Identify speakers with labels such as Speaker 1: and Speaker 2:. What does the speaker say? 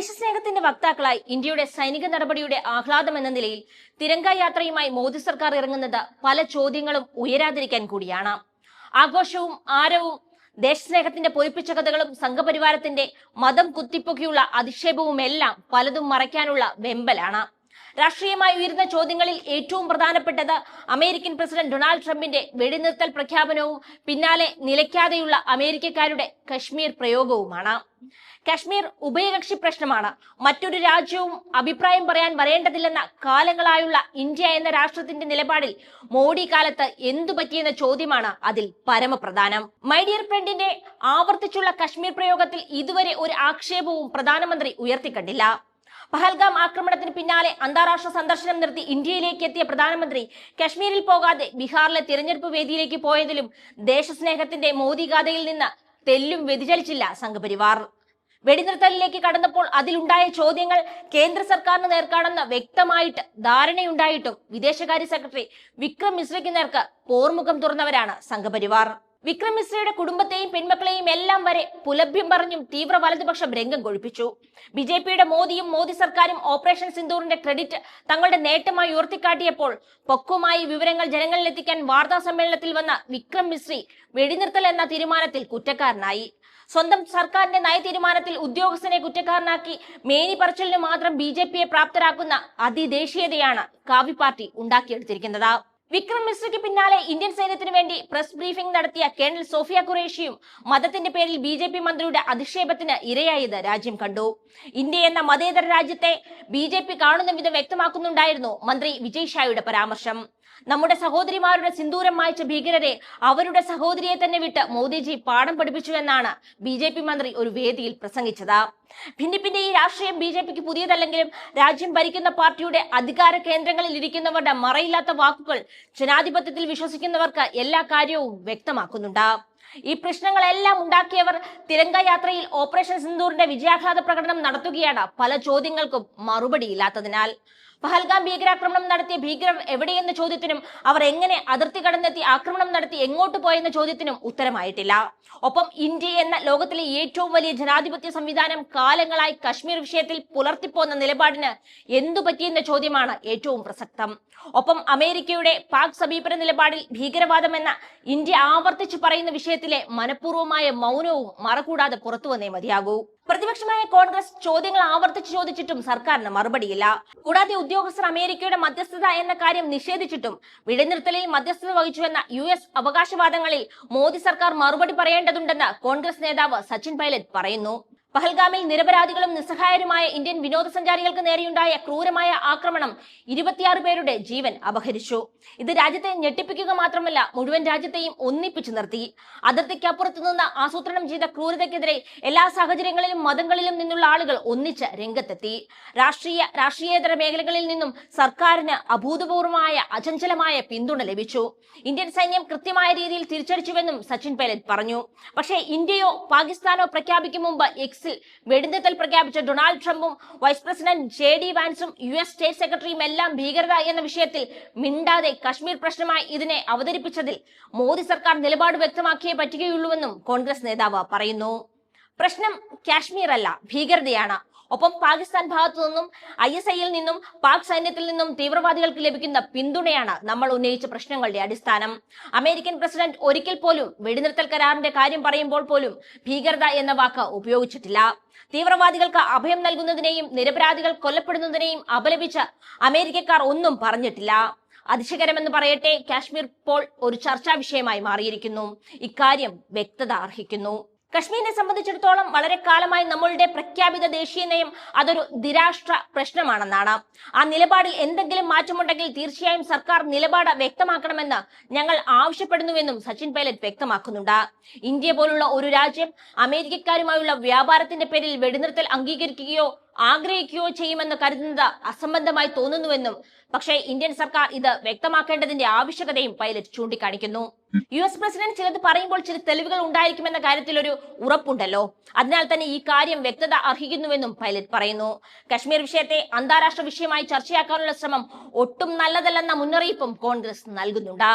Speaker 1: ദേശസ്നേഹത്തിന്റെ വക്താക്കളായി ഇന്ത്യയുടെ സൈനിക നടപടിയുടെ ആഹ്ലാദം എന്ന നിലയിൽ തിരങ്ക യാത്രയുമായി മോദി സർക്കാർ ഇറങ്ങുന്നത് പല ചോദ്യങ്ങളും ഉയരാതിരിക്കാൻ കൂടിയാണ്. ആഘോഷവും ആരവും ദേശസ്നേഹത്തിന്റെ പൊലിപ്പിച്ച കഥകളും സംഘപരിവാരത്തിന്റെ മതം കുത്തിപ്പൊക്കിയുള്ള അധിക്ഷേപവും എല്ലാം പലതും മറയ്ക്കാനുള്ള വെമ്പലാണ്. രാഷ്ട്രീയമായി ഉയരുന്ന ചോദ്യങ്ങളിൽ ഏറ്റവും പ്രധാനപ്പെട്ടത് അമേരിക്കൻ പ്രസിഡന്റ് ഡൊണാൾഡ് ട്രംപിന്റെ വെടിനിർത്തൽ പ്രഖ്യാപനവും പിന്നാലെ നിലയ്ക്കാതെയുള്ള അമേരിക്കക്കാരുടെ കശ്മീർ പ്രയോഗവുമാണ്. കശ്മീർ ഉഭയകക്ഷി പ്രശ്നമാണ്. മറ്റൊരു രാജ്യവും അഭിപ്രായം പറയാൻ വരേണ്ടതില്ലെന്ന കാലങ്ങളായുള്ള ഇന്ത്യ എന്ന രാഷ്ട്രത്തിന്റെ നിലപാടിൽ മോഡി കാലത്ത് എന്തു പറ്റിയെന്ന ചോദ്യമാണ് അതിൽ പരമപ്രധാനം. മൈ ഡിയർ ഫ്രണ്ടിന്റെ ആവർത്തിച്ചുള്ള കശ്മീർ പ്രയോഗത്തിൽ ഇതുവരെ ഒരു ആക്ഷേപവും പ്രധാനമന്ത്രി ഉയർത്തിക്കണ്ടില്ല. പഹൽഗാം ആക്രമണത്തിന് പിന്നാലെ അന്താരാഷ്ട്ര സന്ദർശനം നിർത്തി ഇന്ത്യയിലേക്ക് എത്തിയ പ്രധാനമന്ത്രി കശ്മീരിൽ പോകാതെ ബീഹാറിലെ തിരഞ്ഞെടുപ്പ് വേദിയിലേക്ക് പോയതിലും ദേശസ്നേഹത്തിന്റെ മോദി ഗാഥയിൽ നിന്ന് തെല്ലും വ്യതിചലിച്ചില്ല സംഘപരിവാർ. വെടിനിർത്തലിലേക്ക് കടന്നപ്പോൾ അതിലുണ്ടായ ചോദ്യങ്ങൾ കേന്ദ്ര സർക്കാരിന് നേർക്കാണെന്ന് വ്യക്തമായിട്ട് ധാരണയുണ്ടായിട്ടും വിദേശകാര്യ സെക്രട്ടറി വിക്രം മിശ്രയ്ക്ക് നേർക്ക് പോർമുഖം തുറന്നവരാണ് സംഘപരിവാർ. വിക്രം മിശ്രയുടെ കുടുംബത്തെയും പെൺമക്കളെയും എല്ലാം വരെ പുലഭ്യം പറഞ്ഞും തീവ്ര വലതുപക്ഷം രംഗം കൊഴിപ്പിച്ചു. ബിജെപിയുടെ മോദിയും മോദി സർക്കാരും ഓപ്പറേഷൻ സിന്ദൂറിന്റെ ക്രെഡിറ്റ് തങ്ങളുടെ നേട്ടമായി ഉയർത്തിക്കാട്ടിയപ്പോൾ പൊക്കവുമായി വിവരങ്ങൾ ജനങ്ങളിലെത്തിക്കാൻ വാർത്താ സമ്മേളനത്തിൽ വന്ന വിക്രം മിശ്രി വെടിനിർത്തൽ എന്ന തീരുമാനത്തിൽ കുറ്റക്കാരനായി. സ്വന്തം സർക്കാരിന്റെ നയ തീരുമാനത്തിൽ ഉദ്യോഗസ്ഥനെ കുറ്റക്കാരനാക്കി മേനി പറച്ചിലിന് മാത്രം ബിജെപിയെ പ്രാപ്തരാക്കുന്ന അതിദേശീയതയാണ് കാവി പാർട്ടി ഉണ്ടാക്കിയെടുത്തിരിക്കുന്നത്. വിക്രം മിശ്രയ്ക്ക് പിന്നാലെ ഇന്ത്യൻ സൈന്യത്തിന് വേണ്ടി പ്രസ് ബ്രീഫിംഗ് നടത്തിയ കേണൽ സോഫിയ ഖുറേഷിയും മതത്തിന്റെ പേരിൽ ബിജെപി മന്ത്രിയുടെ അധിക്ഷേപത്തിന് ഇരയായത് രാജ്യം കണ്ടു. ഇന്ത്യ എന്ന മതേതര രാജ്യത്തെ ബിജെപി കാണുന്ന വിധം വ്യക്തമാക്കുന്നുണ്ടായിരുന്നു മന്ത്രി വിജയ് ഷായുടെ പരാമർശം. നമ്മുടെ സഹോദരിമാരുടെ സിന്ദൂരം മായ്ച്ച ഭീകരരെ അവരുടെ സഹോദരിയെ തന്നെ വിട്ട് മോദിജി പാഠം പഠിപ്പിച്ചുവെന്നാണ് ബിജെപി മന്ത്രി ഒരു വേദിയിൽ പ്രസംഗിച്ചത്. ഭിന്നിപ്പിന്റെ ഈ രാഷ്ട്രീയം ബിജെപിക്ക് പുതിയതല്ലെങ്കിലും രാജ്യം ഭരിക്കുന്ന പാർട്ടിയുടെ അധികാര കേന്ദ്രങ്ങളിൽ ഇരിക്കുന്നവരുടെ മറയില്ലാത്ത വാക്കുകൾ ജനാധിപത്യത്തിൽ വിശ്വസിക്കുന്നവർക്ക് എല്ലാ കാര്യവും വ്യക്തമാക്കുന്നുണ്ട്. ഈ പ്രശ്നങ്ങളെല്ലാം ഉണ്ടാക്കിയവർ തിരങ്ക യാത്രയിൽ ഓപ്പറേഷൻ സിന്ദൂറിന്റെ വിജയാഹ്ലാദ പ്രകടനം നടത്തുകയാണ് പല ചോദ്യങ്ങൾക്കും മറുപടിയില്ലാത്തതിനാൽ. പഹൽഗാം ഭീകരാക്രമണം നടത്തിയ ഭീകരർ എവിടെയെന്ന ചോദ്യത്തിനും അവർ എങ്ങനെ അതിർത്തി കടന്നെത്തി ആക്രമണം നടത്തി എങ്ങോട്ട് പോയെന്ന ചോദ്യത്തിനും ഉത്തരമായിട്ടില്ല. ഒപ്പം ഇന്ത്യ എന്ന ലോകത്തിലെ ഏറ്റവും വലിയ ജനാധിപത്യ സംവിധാനം കാലങ്ങളായി കശ്മീർ വിഷയത്തിൽ പുലർത്തിപ്പോന്ന നിലപാടിന് എന്തു പറ്റിയെന്ന ചോദ്യമാണ് ഏറ്റവും പ്രസക്തം. ഒപ്പം അമേരിക്കയുടെ പാക് സമീപന നിലപാടിൽ ഭീകരവാദം എന്ന ഇന്ത്യ ആവർത്തിച്ചു പറയുന്ന വിഷയത്തിലെ മനഃപൂർവ്വമായ മൗനവും മറകൂടാതെ പുറത്തു വന്നേ മതിയാകൂ. പ്രതിപക്ഷമായ കോൺഗ്രസ് ചോദ്യങ്ങൾ ആവർത്തിച്ച് ചോദിച്ചിട്ടും സർക്കാരിന് മറുപടിയില്ല. കൂടാതെ ഉദ്യോഗസ്ഥർ അമേരിക്കയുടെ മധ്യസ്ഥത എന്ന കാര്യം നിഷേധിച്ചിട്ടും വെടിനിർത്തലിൽ മധ്യസ്ഥത വഹിച്ചുവെന്ന US അവകാശവാദങ്ങളിൽ മോദി സർക്കാർ മറുപടി പറയേണ്ടതുണ്ടെന്ന് കോൺഗ്രസ് നേതാവ് സച്ചിൻ പൈലറ്റ് പറയുന്നു. പഹൽഗാമിൽ നിരപരാധികളും നിസ്സഹായരുമായ ഇന്ത്യൻ വിനോദസഞ്ചാരികൾക്ക് നേരെയുണ്ടായ ക്രൂരമായ ആക്രമണം 26 പേരുടെ ജീവൻ അപഹരിച്ചു. ഇത് രാജ്യത്തെ ഞെട്ടിപ്പിക്കുക മാത്രമല്ല മുഴുവൻ രാജ്യത്തെയും ഒന്നിപ്പിച്ചു നിർത്തി. അതിർത്തിക്കപ്പുറത്തു നിന്ന് ആസൂത്രണം ചെയ്ത ക്രൂരതയ്ക്കെതിരെ എല്ലാ സാഹചര്യങ്ങളിലും മതങ്ങളിലും നിന്നുള്ള ആളുകൾ ഒന്നിച്ച് രംഗത്തെത്തി. രാഷ്ട്രീയേതര മേഖലകളിൽ നിന്നും സർക്കാരിന് അഭൂതപൂർവമായ അചഞ്ചലമായ പിന്തുണ ലഭിച്ചു. ഇന്ത്യൻ സൈന്യം കൃത്യമായ രീതിയിൽ തിരിച്ചടിച്ചുവെന്നും സച്ചിൻ പൈലറ്റ് പറഞ്ഞു. പക്ഷേ ഇന്ത്യയോ പാകിസ്ഥാനോ പ്രഖ്യാപിക്കും മുമ്പ് വെടിനിർത്തൽ പ്രഖ്യാപിച്ച ഡൊണാൾഡ് ട്രംപും വൈസ് പ്രസിഡന്റ് JD വാൻസും US സ്റ്റേറ്റ് സെക്രട്ടറിയും എല്ലാം ഭീകരത എന്ന വിഷയത്തിൽ മിണ്ടാതെ കശ്മീർ പ്രശ്നമായി ഇതിനെ അവതരിപ്പിച്ചതിൽ മോദി സർക്കാർ നിലപാട് വ്യക്തമാക്കിയേ പറ്റുകയുള്ളൂവെന്നും കോൺഗ്രസ് നേതാവ് പറയുന്നു. പ്രശ്നം കാശ്മീർ അല്ല, ഭീകരതയാണ്. ഒപ്പം പാകിസ്ഥാൻ ഭാഗത്തു നിന്നും ISIൽ നിന്നും പാക് സൈന്യത്തിൽ നിന്നും തീവ്രവാദികൾക്ക് ലഭിക്കുന്ന പിന്തുണയാണ് നമ്മൾ ഉന്നയിച്ച പ്രശ്നങ്ങളുടെ അടിസ്ഥാനം. അമേരിക്കൻ പ്രസിഡന്റ് ഒരിക്കൽ പോലും വെടിനിർത്തൽ കരാറിന്റെ കാര്യം പറയുമ്പോൾ പോലും ഭീകരത എന്ന വാക്ക് ഉപയോഗിച്ചിട്ടില്ല. തീവ്രവാദികൾക്ക് അഭയം നൽകുന്നതിനെയും നിരപരാധികൾ കൊല്ലപ്പെടുന്നതിനെയും അപലപിച്ച് അമേരിക്കക്കാർ ഒന്നും പറഞ്ഞിട്ടില്ല. അതിശയകരമെന്ന് പറയട്ടെ, കാശ്മീർ ഇപ്പോൾ ഒരു ചർച്ചാ വിഷയമായി മാറിയിരിക്കുന്നു. ഇക്കാര്യം വ്യക്തത അർഹിക്കുന്നു. കശ്മീരിനെ സംബന്ധിച്ചിടത്തോളം വളരെ കാലമായി നമ്മളുടെ പ്രഖ്യാപിത ദേശീയ നയം അതൊരു ദ്വിരാഷ്ട്ര പ്രശ്നമാണെന്നാണ്. ആ നിലപാടിൽ എന്തെങ്കിലും മാറ്റമുണ്ടെങ്കിൽ തീർച്ചയായും സർക്കാർ നിലപാട് വ്യക്തമാക്കണമെന്ന് ഞങ്ങൾ ആവശ്യപ്പെടുന്നുവെന്നും സച്ചിൻ പൈലറ്റ് വ്യക്തമാക്കുന്നുണ്ട്. ഇന്ത്യ പോലുള്ള ഒരു രാജ്യം അമേരിക്കക്കാരുമായുള്ള വ്യാപാരത്തിന്റെ പേരിൽ വെടിനിർത്തൽ അംഗീകരിക്കുകയോ ആഗ്രഹിക്കുകയോ ചെയ്യുമെന്ന് കരുതുന്നത് അസംബന്ധമായി തോന്നുന്നുവെന്നും പക്ഷേ ഇന്ത്യൻ സർക്കാർ ഇത് വ്യക്തമാക്കേണ്ടതിന്റെ ആവശ്യകതയും പൈലറ്റ് ചൂണ്ടിക്കാണിക്കുന്നു. US പ്രസിഡന്റ് ചിലത് പറയുമ്പോൾ ചില തെളിവുകൾ ഉണ്ടായിരിക്കുമെന്ന കാര്യത്തിൽ ഒരു ഉറപ്പുണ്ടല്ലോ. അതിനാൽ തന്നെ ഈ കാര്യം വ്യക്തത അർഹിക്കുന്നുവെന്നും പൈലറ്റ് പറയുന്നു. കശ്മീർ വിഷയത്തെ അന്താരാഷ്ട്ര വിഷയമായി ചർച്ചയാക്കാനുള്ള ശ്രമം ഒട്ടും നല്ലതല്ലെന്ന മുന്നറിയിപ്പും കോൺഗ്രസ് നൽകുന്നുണ്ട്.